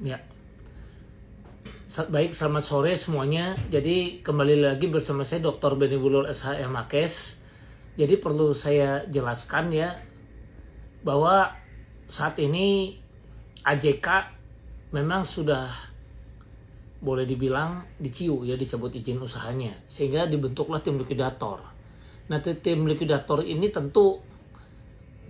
Ya, baik, selamat sore semuanya. Jadi kembali lagi bersama saya Dr. Benny Wulur SH Makes. Jadi perlu saya jelaskan ya bahwa saat ini AJK memang sudah boleh dibilang diciu ya, dicabut izin usahanya, sehingga dibentuklah tim likuidator. Nah, tim likuidator ini tentu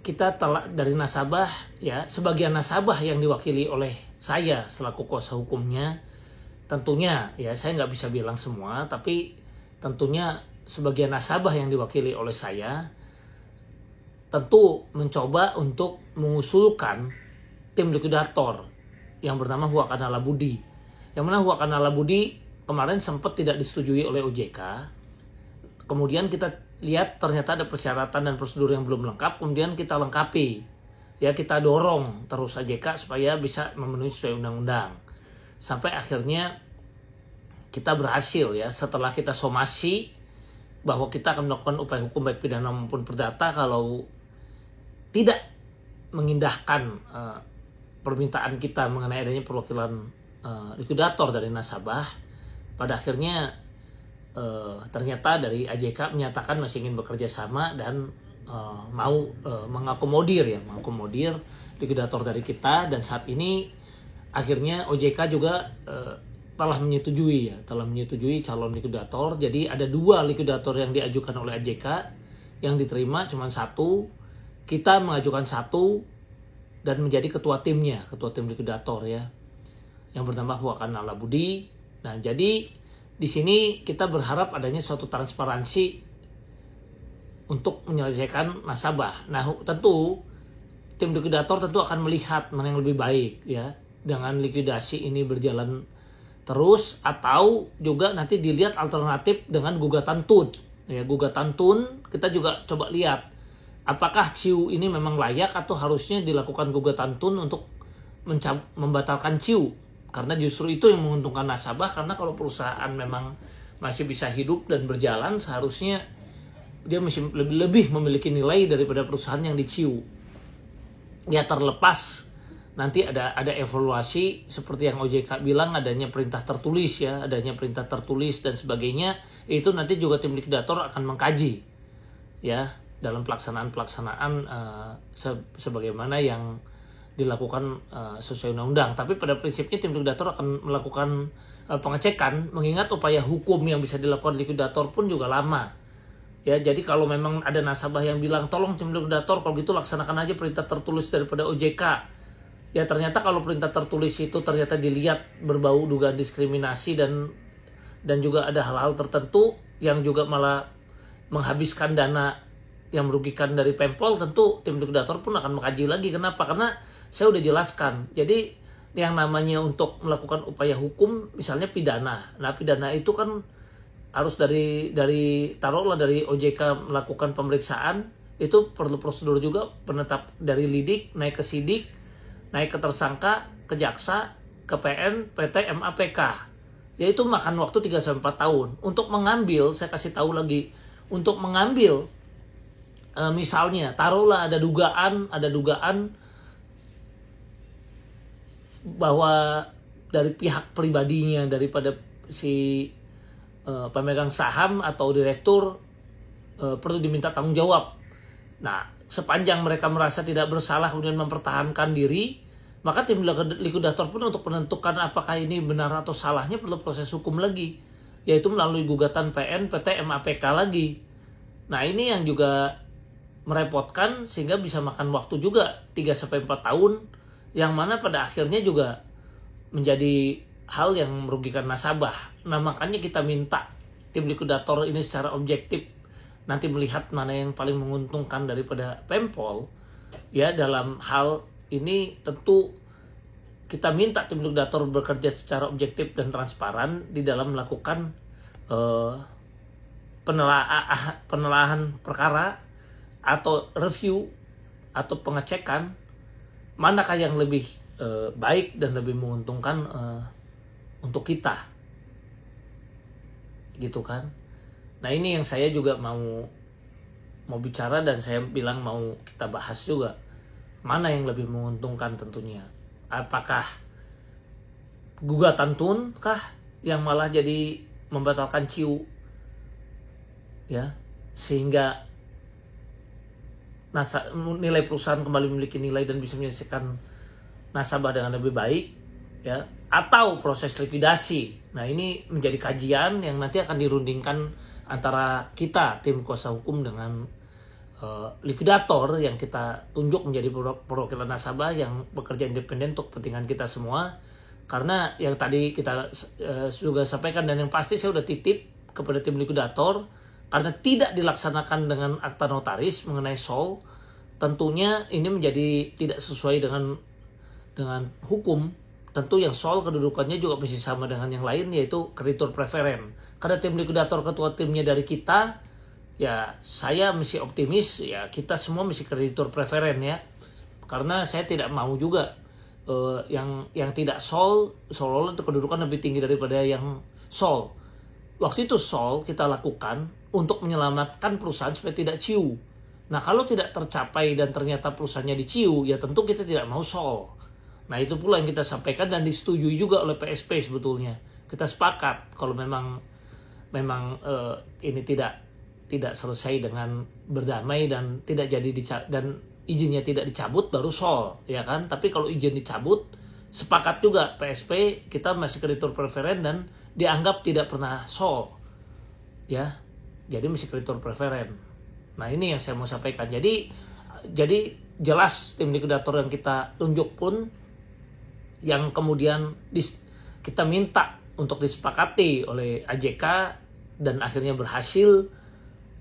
kita telah dari nasabah ya, sebagian nasabah yang diwakili oleh saya selaku kuasa hukumnya. Tentunya ya, saya nggak bisa bilang semua, tapi tentunya sebagian nasabah yang diwakili oleh saya tentu mencoba untuk mengusulkan tim likuidator yang bernama Huakanala Budi. Yang mana Huakanala Budi kemarin sempat tidak disetujui oleh OJK. Kemudian kita lihat ternyata ada persyaratan dan prosedur yang belum lengkap, kemudian kita lengkapi. Ya, kita dorong terus AJK supaya bisa memenuhi sesuai undang-undang. Sampai akhirnya kita berhasil ya, setelah kita somasi bahwa kita akan melakukan upaya hukum baik pidana maupun perdata kalau tidak mengindahkan permintaan kita mengenai adanya perwakilan likuidator dari nasabah. Pada akhirnya ternyata dari AJK menyatakan masih ingin bekerja sama dan mau mengakomodir likuidator dari kita, dan saat ini akhirnya OJK juga telah menyetujui calon likuidator. Jadi ada 2 likuidator yang diajukan oleh AJK, yang diterima cuma 1. Kita mengajukan 1 dan menjadi ketua tim likuidator ya, yang bernama Huakanala Budi. Nah, jadi di sini kita berharap adanya suatu transparansi untuk menyelesaikan nasabah. Nah, tentu tim likuidator tentu akan melihat mana yang lebih baik ya, dengan likuidasi ini berjalan terus atau juga nanti dilihat alternatif dengan gugatan TUN. Ya, gugatan TUN kita juga coba lihat apakah CIU ini memang layak atau harusnya dilakukan gugatan TUN untuk membatalkan CIU. Karena justru itu yang menguntungkan nasabah, karena kalau perusahaan memang masih bisa hidup dan berjalan, seharusnya dia masih lebih memiliki nilai daripada perusahaan yang diciu. Ya, terlepas nanti ada evaluasi seperti yang OJK bilang, adanya perintah tertulis dan sebagainya. Itu nanti juga tim likuidator akan mengkaji ya dalam pelaksanaan sebagaimana yang dilakukan sesuai undang-undang. Tapi pada prinsipnya tim likuidator akan melakukan pengecekan, mengingat upaya hukum yang bisa dilakukan likuidator pun juga lama. Ya, jadi kalau memang ada nasabah yang bilang tolong tim likuidator kalau gitu laksanakan aja perintah tertulis daripada OJK. Ya, ternyata kalau perintah tertulis itu ternyata dilihat berbau dugaan diskriminasi dan juga ada hal-hal tertentu yang juga malah menghabiskan dana yang merugikan dari Pempol, tentu tim likuidator pun akan mengkaji lagi. Kenapa? Karena saya udah jelaskan. Jadi yang namanya untuk melakukan upaya hukum misalnya pidana. Nah, pidana itu kan harus dari taruhlah dari OJK melakukan pemeriksaan, itu perlu prosedur juga, penetap dari lidik naik ke sidik, naik ke tersangka, ke jaksa, ke PN, PT, MAPK. Yaitu makan waktu 3-4 tahun. Untuk mengambil, saya kasih tahu lagi, untuk mengambil misalnya taruhlah ada dugaan bahwa dari pihak pribadinya, daripada si pemegang saham atau direktur perlu diminta tanggung jawab. Nah, sepanjang mereka merasa tidak bersalah kemudian mempertahankan diri, maka tim likuidator pun untuk menentukan apakah ini benar atau salahnya perlu proses hukum lagi, yaitu melalui gugatan PN, PT, MAPK lagi. Nah, ini yang juga merepotkan sehingga bisa makan waktu juga 3-4 tahun, yang mana pada akhirnya juga menjadi hal yang merugikan nasabah. Nah, makanya kita minta tim likuidator ini secara objektif nanti melihat mana yang paling menguntungkan daripada Pempol. Ya, dalam hal ini tentu kita minta tim likuidator bekerja secara objektif dan transparan di dalam melakukan penelaahan perkara atau review atau pengecekan manakah yang lebih baik dan lebih menguntungkan untuk kita, gitu kan. Nah, ini yang saya juga mau bicara, dan saya bilang mau kita bahas juga mana yang lebih menguntungkan tentunya. Apakah gugatan tun kah yang malah jadi membatalkan CIU ya, sehingga nilai perusahaan kembali memiliki nilai dan bisa menyelesaikan nasabah dengan lebih baik ya, atau proses likuidasi. Nah, ini menjadi kajian yang nanti akan dirundingkan antara kita tim kuasa hukum dengan likuidator yang kita tunjuk menjadi perwakilan nasabah yang bekerja independen untuk kepentingan kita semua. Karena yang tadi kita juga sampaikan dan yang pasti saya udah titip kepada tim likuidator, karena tidak dilaksanakan dengan akta notaris mengenai SOL, tentunya ini menjadi tidak sesuai dengan hukum. Tentu yang SOL kedudukannya juga masih sama dengan yang lain, yaitu kreditur preferen. Karena tim likuidator ketua timnya dari kita, ya saya mesti optimis ya kita semua mesti kreditur preferen ya. Karena saya tidak mau juga yang tidak SOL itu kedudukan lebih tinggi daripada yang SOL. Waktu itu SOL kita lakukan untuk menyelamatkan perusahaan supaya tidak CIU. Nah, kalau tidak tercapai dan ternyata perusahaannya di CIU, ya tentu kita tidak mau SOL. Nah, itu pula yang kita sampaikan dan disetujui juga oleh PSP sebetulnya. Kita sepakat kalau memang ini tidak selesai dengan berdamai dan tidak jadi dan izinnya tidak dicabut baru SOL, ya kan? Tapi kalau izin dicabut, sepakat juga PSP kita masih kreditur preferen dan dianggap tidak pernah SOL. Ya. Jadi masih kreditur preferen. Nah, ini yang saya mau sampaikan. Jadi jelas tim likuidator yang kita tunjuk pun yang kemudian kita minta untuk disepakati oleh AJK dan akhirnya berhasil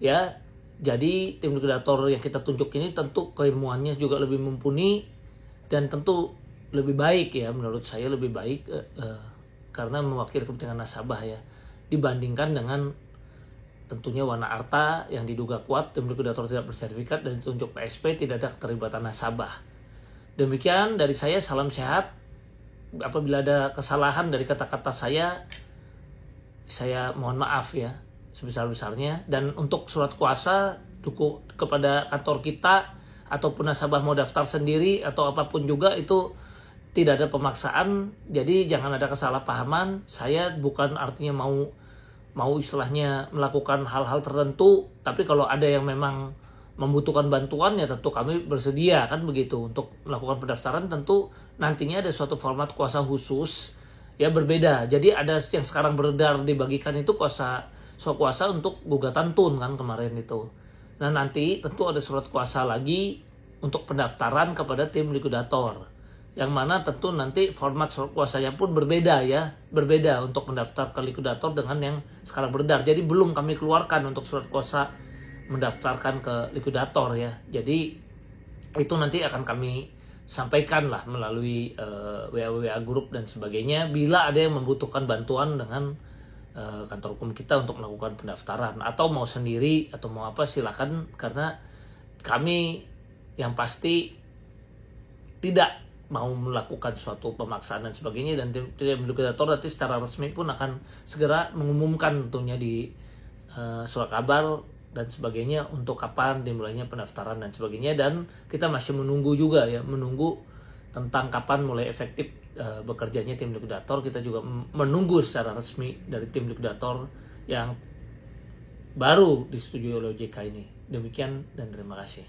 ya. Jadi tim likuidator yang kita tunjuk ini tentu keilmuannya juga lebih mumpuni dan tentu lebih baik ya, menurut saya lebih baik karena mewakili kepentingan nasabah ya, dibandingkan dengan tentunya Wana Arta yang diduga kuat tim likuidator tidak bersertifikat dan ditunjuk PSP tidak ada keterlibatan nasabah. Demikian dari saya, salam sehat. Apabila ada kesalahan dari kata-kata saya mohon maaf ya sebesar-besarnya. Dan untuk surat kuasa kepada kantor kita ataupun nasabah mau daftar sendiri atau apapun juga itu tidak ada pemaksaan. Jadi jangan ada kesalahpahaman. Saya bukan artinya mau istilahnya melakukan hal-hal tertentu, tapi kalau ada yang memang membutuhkan bantuan ya tentu kami bersedia kan begitu untuk melakukan pendaftaran. Tentu nantinya ada suatu format kuasa khusus ya berbeda. Jadi ada yang sekarang beredar dibagikan itu kuasa untuk gugatan tun kan kemarin itu. Nah, nanti tentu ada surat kuasa lagi untuk pendaftaran kepada tim likuidator. Yang mana tentu nanti format surat kuasanya pun berbeda untuk mendaftar ke likuidator dengan yang sekarang beredar. Jadi belum kami keluarkan untuk surat kuasa mendaftarkan ke likuidator ya. Jadi itu nanti akan kami sampaikan lah melalui WA grup dan sebagainya bila ada yang membutuhkan bantuan dengan kantor hukum kita untuk melakukan pendaftaran, atau mau sendiri atau mau apa silakan, karena kami yang pasti tidak mau melakukan suatu pemaksaan dan sebagainya, dan tim likuidator nanti secara resmi pun akan segera mengumumkan tentunya di surat kabar dan sebagainya untuk kapan dimulainya pendaftaran dan sebagainya. Dan kita masih menunggu tentang kapan mulai efektif bekerjanya tim likuidator. Kita juga menunggu secara resmi dari tim likuidator yang baru disetujui oleh OJK ini. Demikian dan terima kasih.